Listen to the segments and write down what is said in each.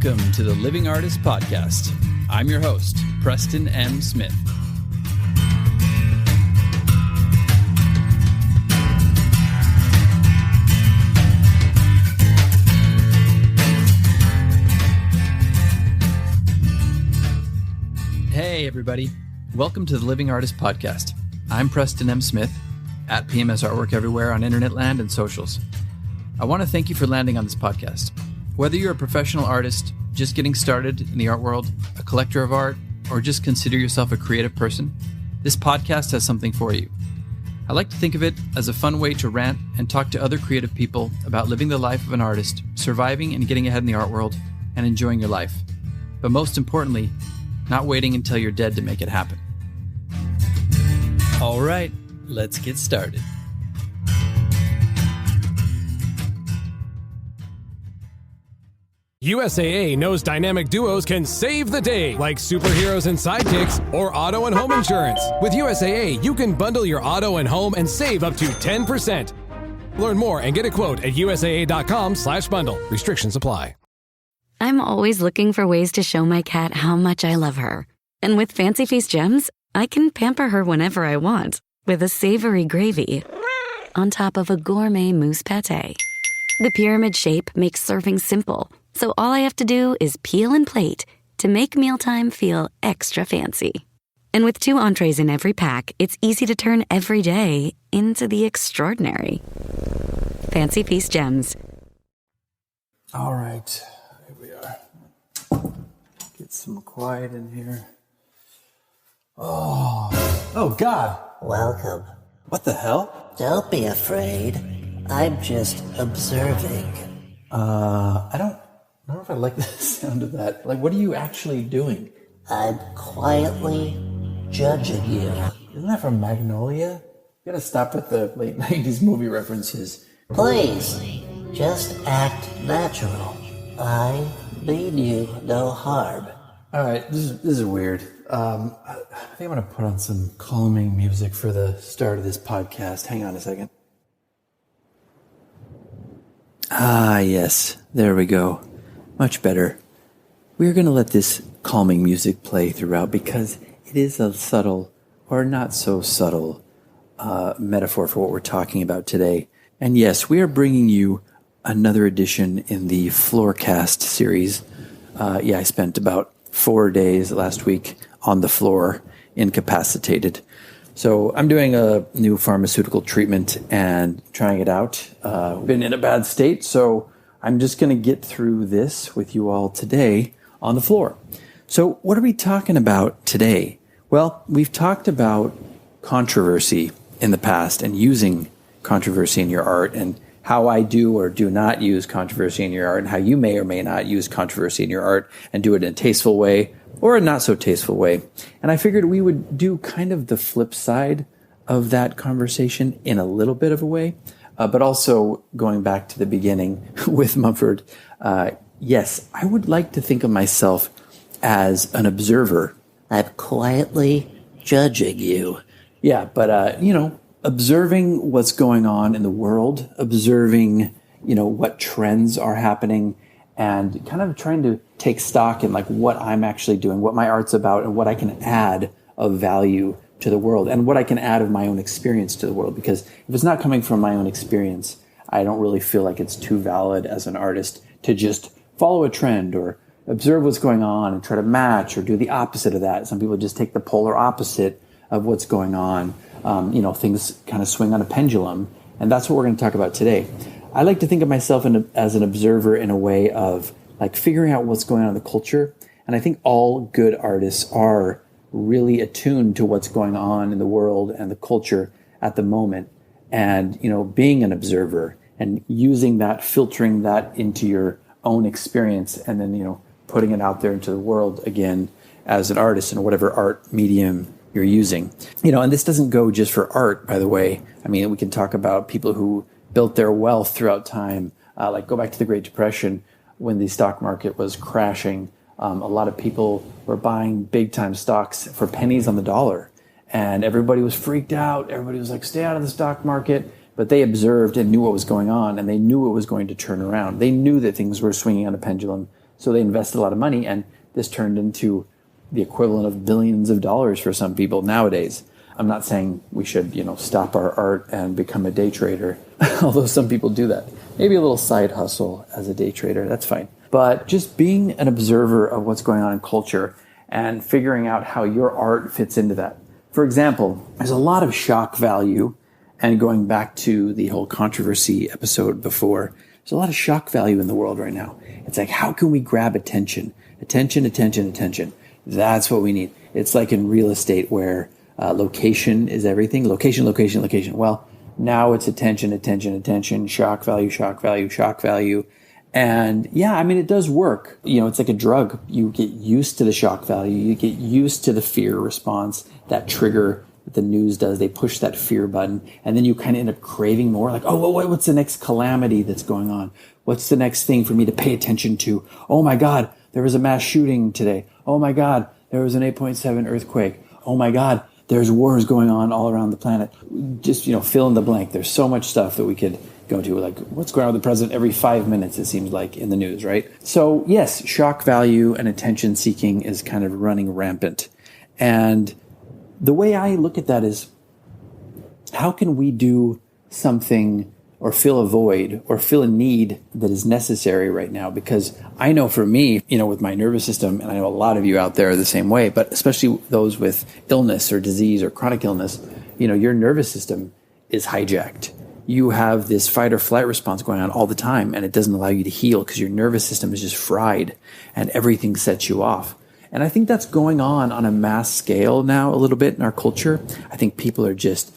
Welcome to the Living Artist Podcast. I'm your host, Preston M. Smith. Hey, everybody. Welcome to the Living Artist Podcast. I'm Preston M. Smith, at PMS Artwork everywhere on internet land and socials. I want to thank you for landing on this podcast. Whether you're a professional artist, just getting started in the art world, a collector of art, or just consider yourself a creative person, this podcast has something for you. I like to think of it as a fun way to rant and talk to other creative people about living the life of an artist, surviving and getting ahead in the art world, and enjoying your life. But most importantly, not waiting until you're dead to make it happen. All right, let's get started. USAA knows dynamic duos can save the day, like superheroes and sidekicks or auto and home insurance. With USAA, you can bundle your auto and home and save up to 10%. Learn more and get a quote at usaa.com/bundle. Restrictions apply. I'm always looking for ways to show my cat how much I love her. And with Fancy Feast gems, I can pamper her whenever I want with a savory gravy on top of a gourmet mousse pâté. The pyramid shape makes serving simple, so all I have to do is peel and plate to make mealtime feel extra fancy. And with 2 entrees in every pack, it's easy to turn every day into the extraordinary. Fancy Feast gems. All right, here we are. Get some quiet in here. Oh God. Welcome. What the hell? Don't be afraid. I'm just observing. I don't know if I like the sound of that. Like, what are you actually doing? I'm quietly judging you. Isn't that from Magnolia? You gotta stop with the late 90s movie references. Please, just act natural. I mean you no harm. Alright, this is weird. I think I'm gonna put on some calming music for the start of this podcast. Hang on a second. Ah, yes. There we go. Much better. We're going to let this calming music play throughout because it is a subtle or not so subtle metaphor for what we're talking about today. And yes, we are bringing you another edition in the Floorcast series. I spent about 4 days last week on the floor, incapacitated. So I'm doing a new pharmaceutical treatment and trying it out. Been in a bad state, so I'm just going to get through this with you all today on the floor. So what are we talking about today? Well, we've talked about controversy in the past and using controversy in your art and how I do or do not use controversy in your art and how you may or may not use controversy in your art and do it in a tasteful way or a not so tasteful way. And I figured we would do kind of the flip side of that conversation in a little bit of a way, but also going back to the beginning with Mumford. Yes, I would like to think of myself as an observer. I'm quietly judging you. Yeah, but, observing what's going on in the world, observing, what trends are happening, and kind of trying to take stock in like what I'm actually doing, what my art's about, and what I can add of value to the world, and what I can add of my own experience to the world. Because if it's not coming from my own experience, I don't really feel like it's too valid as an artist to just follow a trend or observe what's going on and try to match or do the opposite of that. Some people just take the polar opposite of what's going on. Things kind of swing on a pendulum, and that's what we're going to talk about today. I like to think of myself as an observer in a way of like figuring out what's going on in the culture. And I think all good artists are really attuned to what's going on in the world and the culture at the moment. And, being an observer and using that, filtering that into your own experience and then, putting it out there into the world again as an artist in whatever art medium you're using. And this doesn't go just for art, by the way. I mean, we can talk about people who built their wealth throughout time, like go back to the Great Depression when the stock market was crashing. A lot of people were buying big time stocks for pennies on the dollar, and everybody was freaked out. Everybody was like, stay out of the stock market. But they observed and knew what was going on, and they knew it was going to turn around. They knew that things were swinging on a pendulum. So they invested a lot of money, and this turned into the equivalent of billions of dollars for some people nowadays. I'm not saying we should, stop our art and become a day trader, although some people do that. Maybe a little side hustle as a day trader, that's fine. But just being an observer of what's going on in culture and figuring out how your art fits into that. For example, there's a lot of shock value, and going back to the whole controversy episode before, there's a lot of shock value in the world right now. It's like, how can we grab attention? Attention, attention, attention. That's what we need. It's like in real estate where location is everything. Location, location, location. Well, now it's attention, attention, attention, shock value, shock value, shock value. And yeah, I mean, it does work. It's like a drug. You get used to the shock value. You get used to the fear response, that trigger that the news does. They push that fear button, and then you kind of end up craving more. Like, oh, what's the next calamity that's going on? What's the next thing for me to pay attention to? Oh my God, there was a mass shooting today. Oh my God, there was an 8.7 earthquake. Oh my God, there's wars going on all around the planet. Just, fill in the blank. There's so much stuff that we could go to, like what's going on with the president every 5 minutes, it seems like, in the news, right? So yes, shock value and attention seeking is kind of running rampant. And the way I look at that is, how can we do something or fill a void or fill a need that is necessary right now? Because I know for me, with my nervous system, and I know a lot of you out there are the same way, but especially those with illness or disease or chronic illness, your nervous system is hijacked. You have this fight or flight response going on all the time, and it doesn't allow you to heal because your nervous system is just fried and everything sets you off. And I think that's going on a mass scale now a little bit in our culture. I think people are just,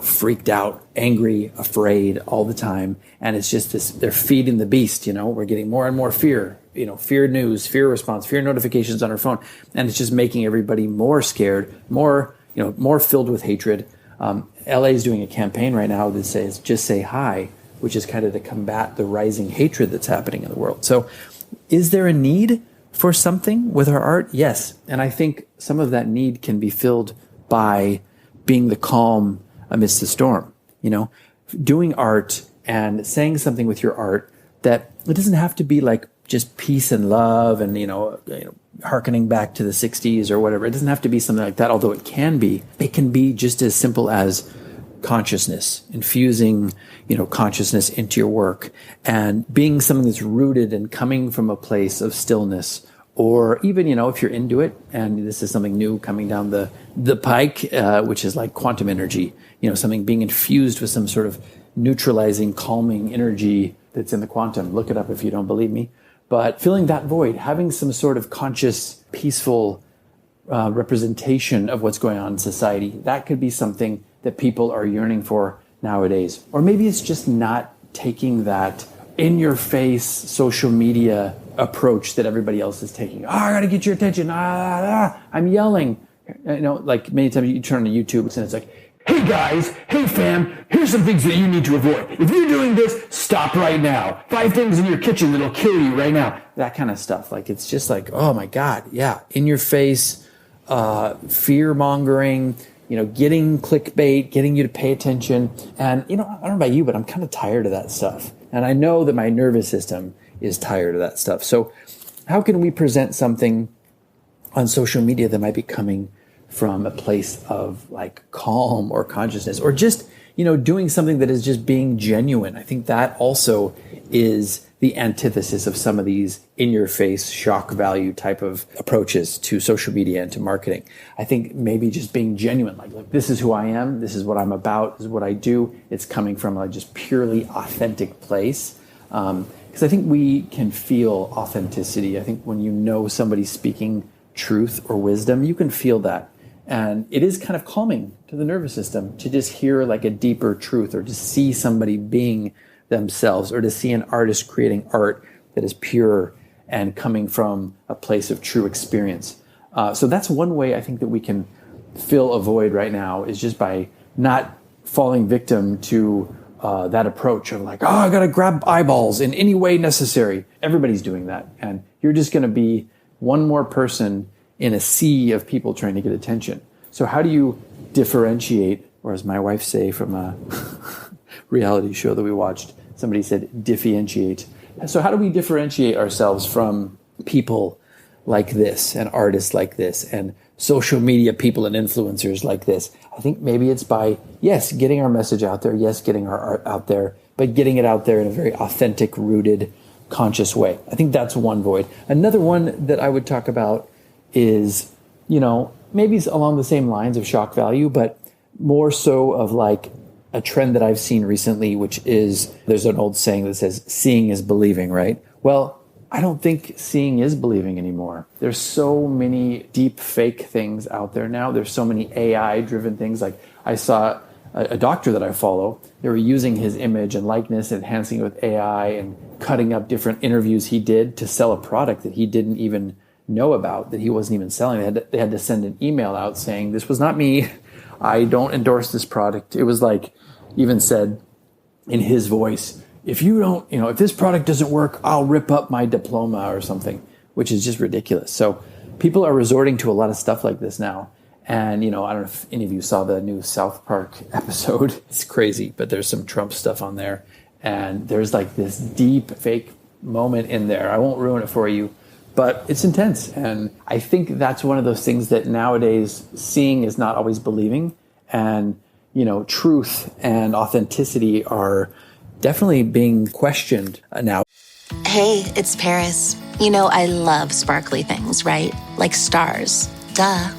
freaked out, angry, afraid all the time. And it's just this, they're feeding the beast, we're getting more and more fear, fear news, fear response, fear notifications on our phone. And it's just making everybody more scared, more filled with hatred. LA is doing a campaign right now that says, just say hi, which is kind of to combat the rising hatred that's happening in the world. So is there a need for something with our art? Yes. And I think some of that need can be filled by being the calm amidst the storm, doing art and saying something with your art that it doesn't have to be like just peace and love and, hearkening back to the 60s or whatever. It doesn't have to be something like that, although it can be. It can be just as simple as consciousness, infusing, consciousness into your work and being something that's rooted and coming from a place of stillness. Or even, if you're into it, and this is something new coming down the pike, which is like quantum energy, something being infused with some sort of neutralizing, calming energy that's in the quantum. Look it up if you don't believe me. But filling that void, having some sort of conscious, peaceful representation of what's going on in society, that could be something that people are yearning for nowadays. Or maybe it's just not taking that in-your-face social media approach that everybody else is taking. I gotta get your attention. I'm yelling. Like many times you turn on YouTube and it's like, hey guys, hey fam, here's some things that you need to avoid. If you're doing this, stop right now. 5 things in your kitchen that'll kill you right now. That kind of stuff. Like, it's just like, oh my God, yeah, in your face, fear mongering, getting clickbait, getting you to pay attention. And, I don't know about you, but I'm kind of tired of that stuff. And I know that my nervous system is tired of that stuff. So how can we present something on social media that might be coming from a place of like calm or consciousness, or just, doing something that is just being genuine? I think that also is the antithesis of some of these in-your-face shock value type of approaches to social media and to marketing. I think maybe just being genuine, like this is who I am, this is what I'm about, this is what I do. It's coming from a just purely authentic place. Because I think we can feel authenticity. I think when somebody's speaking truth or wisdom, you can feel that. And it is kind of calming to the nervous system to just hear like a deeper truth, or to see somebody being themselves, or to see an artist creating art that is pure and coming from a place of true experience. So that's one way I think that we can fill a void right now, is just by not falling victim to that approach of like, I got to grab eyeballs in any way necessary. Everybody's doing that. And you're just going to be one more person in a sea of people trying to get attention. So how do you differentiate, or as my wife say from a reality show that we watched, somebody said differentiate. So how do we differentiate ourselves from people like this and artists like this and social media people and influencers like this. I think maybe it's by, yes, getting our message out there, yes, getting our art out there, but getting it out there in a very authentic, rooted, conscious way. I think that's one void. Another one that I would talk about is, maybe it's along the same lines of shock value, but more so of like a trend that I've seen recently, which is, there's an old saying that says, seeing is believing, right? Well, I don't think seeing is believing anymore. There's so many deep fake things out there now. There's so many AI driven things. Like I saw a doctor that I follow, they were using his image and likeness, enhancing it with AI and cutting up different interviews he did to sell a product that he didn't even know about, that he wasn't even selling. They had to send an email out saying, this was not me. I don't endorse this product. It was like, even said in his voice, if this product doesn't work, I'll rip up my diploma or something, which is just ridiculous. So people are resorting to a lot of stuff like this now. And, I don't know if any of you saw the new South Park episode. It's crazy, but there's some Trump stuff on there. And there's like this deep fake moment in there. I won't ruin it for you, but it's intense. And I think that's one of those things that nowadays seeing is not always believing. And, truth and authenticity are definitely being questioned now. Hey, it's Paris. I love sparkly things, right? Like stars. Duh.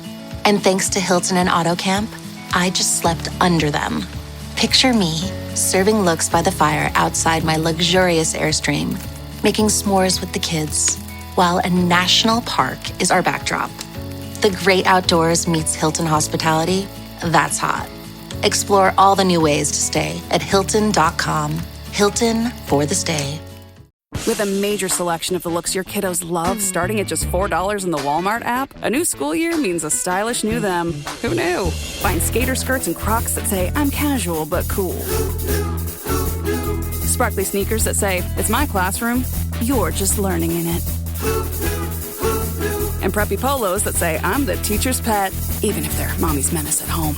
And thanks to Hilton and AutoCamp, I just slept under them. Picture me serving looks by the fire outside my luxurious Airstream, making s'mores with the kids, while a national park is our backdrop. The great outdoors meets Hilton hospitality. That's hot. Explore all the new ways to stay at Hilton.com. Hilton for the stay. With a major selection of the looks your kiddos love starting at just $4 in the Walmart app, a new school year means a stylish new them. Who knew? Find skater skirts and Crocs that say, I'm casual but cool. Sparkly sneakers that say, it's my classroom, you're just learning in it. And preppy polos that say, I'm the teacher's pet, even if they're mommy's menace at home.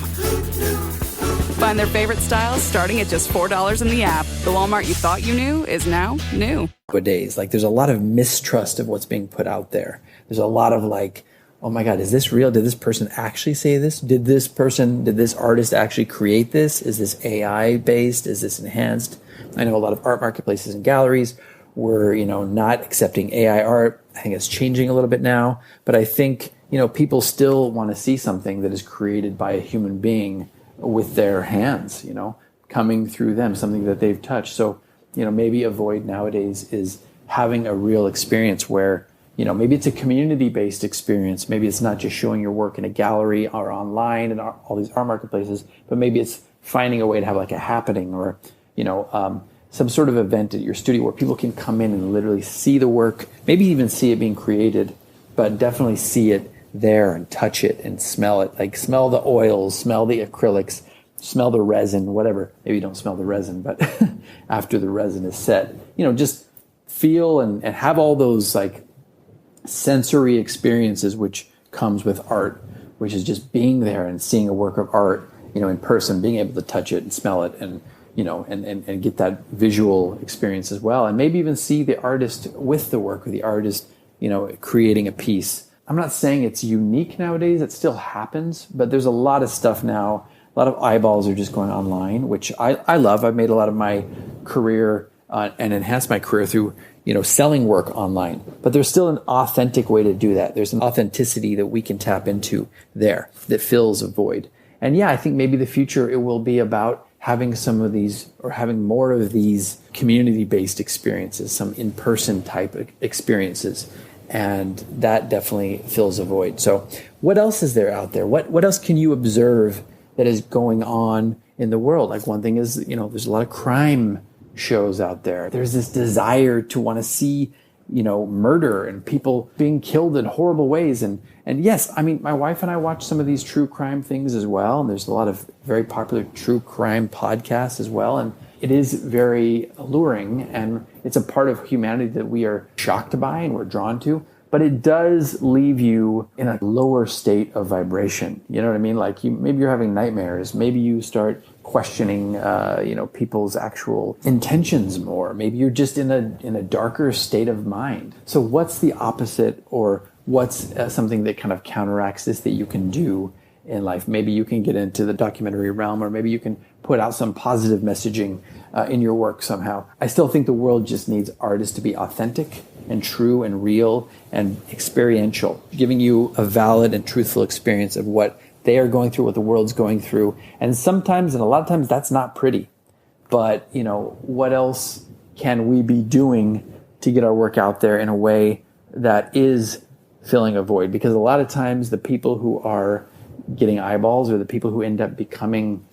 Find their favorite styles starting at just $4 in the app. The Walmart you thought you knew is now new. Nowadays, like there's a lot of mistrust of what's being put out there. There's a lot of like, oh my God, is this real? Did this person actually say this? Did this artist actually create this? Is this AI based? Is this enhanced? I know a lot of art marketplaces and galleries were, not accepting AI art. I think it's changing a little bit now, but I think, people still want to see something that is created by a human being with their hands, coming through them, something that they've touched. So, maybe a void nowadays is having a real experience where, maybe it's a community-based experience. Maybe it's not just showing your work in a gallery or online and all these art marketplaces, but maybe it's finding a way to have like a happening or, some sort of event at your studio where people can come in and literally see the work, maybe even see it being created, but definitely see it there and touch it and smell it, like smell the oils, smell the acrylics, smell the resin, whatever. Maybe you don't smell the resin, but after the resin is set, just feel and have all those like sensory experiences, which comes with art, which is just being there and seeing a work of art, in person, being able to touch it and smell it and, and get that visual experience as well. And maybe even see the artist with the work or the artist, creating a piece. I'm not saying it's unique nowadays. It still happens, but there's a lot of stuff now. A lot of eyeballs are just going online, which I love. I've made a lot of my career and enhanced my career through, selling work online. But there's still an authentic way to do that. There's an authenticity that we can tap into there that fills a void. And yeah, I think maybe the future, it will be about having some of these or having more of these community-based experiences, some in-person type experiences. And that definitely fills a void. So what else is there out there? What else can you observe that is going on in the world? Like one thing is, there's a lot of crime shows out there. There's this desire to want to see, murder and people being killed in horrible ways. And yes, I mean, my wife and I watch some of these true crime things as well. And there's a lot of very popular true crime podcasts as well. And it is very alluring and it's a part of humanity that we are shocked by and we're drawn to. but it does leave you in a lower state of vibration. You know what I mean? Like maybe you're having nightmares. Maybe you start questioning, people's actual intentions more. Maybe you're just in a darker state of mind. So what's the opposite, or what's something that kind of counteracts this that you can do in life? Maybe you can get into the documentary realm, or maybe you can put out some positive messaging in your work somehow. I still think the world just needs artists to be authentic and true and real and experiential, giving you a valid and truthful experience of what they are going through, what the world's going through. And sometimes, and a lot of times, that's not pretty. But, what else can we be doing to get our work out there in a way that is filling a void? Because a lot of times the people who are getting eyeballs, or the people who end up becoming,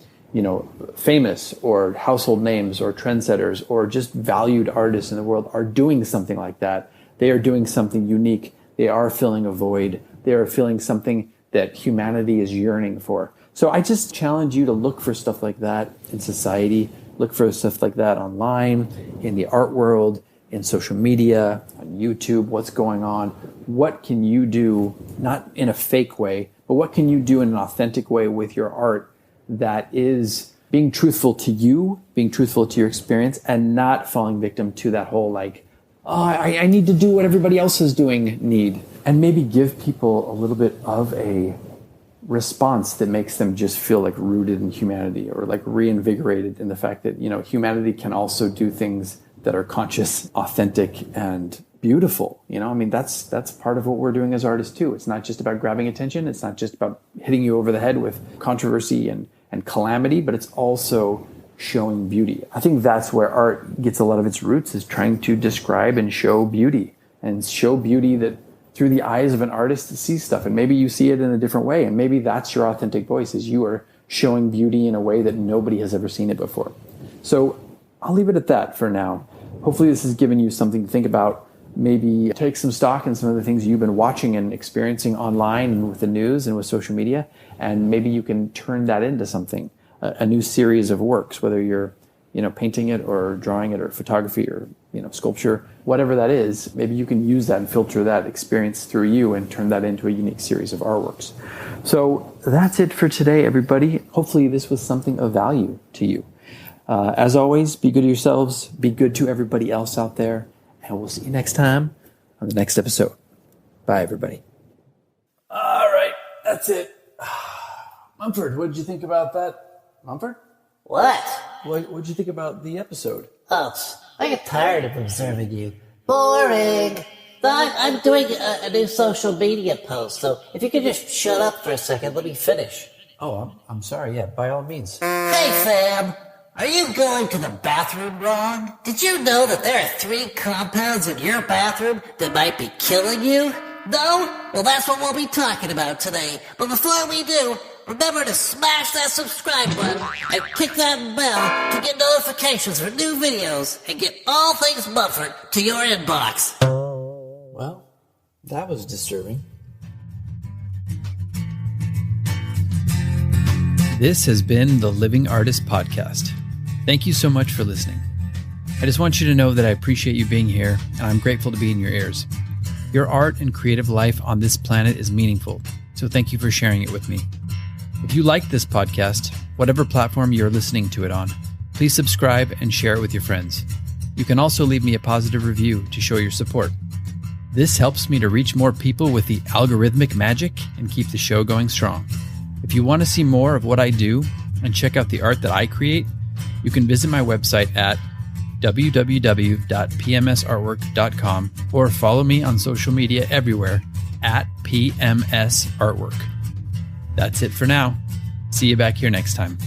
famous or household names or trendsetters or just valued artists in the world, are doing something like that. They are doing something unique. They are filling a void. They are filling something that humanity is yearning for. So I just challenge you to look for stuff like that in society, look for stuff like that online, in the art world, in social media, on YouTube, what's going on. What can you do, not in a fake way, but what can you do in an authentic way with your art that is being truthful to you, being truthful to your experience, and not falling victim to that whole I need to do what everybody else is doing need. And maybe give people a little bit of a response that makes them just feel like rooted in humanity, or like reinvigorated in the fact that, humanity can also do things that are conscious, authentic, and beautiful. That's part of what we're doing as artists too. It's not just about grabbing attention. It's not just about hitting you over the head with controversy and calamity, but it's also showing beauty. I think that's where art gets a lot of its roots, is trying to describe and show beauty, and show beauty that through the eyes of an artist to see stuff. And maybe you see it in a different way. And maybe that's your authentic voice, is you are showing beauty in a way that nobody has ever seen it before. So I'll leave it at that for now. Hopefully this has given you something to think about. Maybe take some stock in some of the things you've been watching and experiencing online and with the news and with social media. And maybe you can turn that into something, a new series of works, whether you're, painting it or drawing it or photography or, sculpture, whatever that is. Maybe you can use that and filter that experience through you and turn that into a unique series of artworks. So that's it for today, everybody. Hopefully this was something of value to you. As always, be good to yourselves, be good to everybody else out there, and we'll see you next time on the next episode. Bye, everybody. All right, that's it. Mumford, what did you think about that? Mumford? What? What did you think about the episode? Oh, I get tired of observing you. Boring. I'm doing a new social media post, so if you could just shut up for a second, let me finish. Oh, I'm sorry. Yeah, by all means. Hey, fam. Are you going to the bathroom wrong? Did you know that there are 3 compounds in your bathroom that might be killing you? No? Well, that's what we'll be talking about today. But before we do, remember to smash that subscribe button and click that bell to get notifications for new videos and get all things Mumford to your inbox. Well, that was disturbing. This has been the Living Artist Podcast. Thank you so much for listening. I just want you to know that I appreciate you being here, and I'm grateful to be in your ears. Your art and creative life on this planet is meaningful, so thank you for sharing it with me. If you like this podcast, whatever platform you're listening to it on, please subscribe and share it with your friends. You can also leave me a positive review to show your support. This helps me to reach more people with the algorithmic magic and keep the show going strong. If you want to see more of what I do and check out the art that I create, you can visit my website at www.pmsartwork.com or follow me on social media everywhere at PMS Artwork. That's it for now. See you back here next time.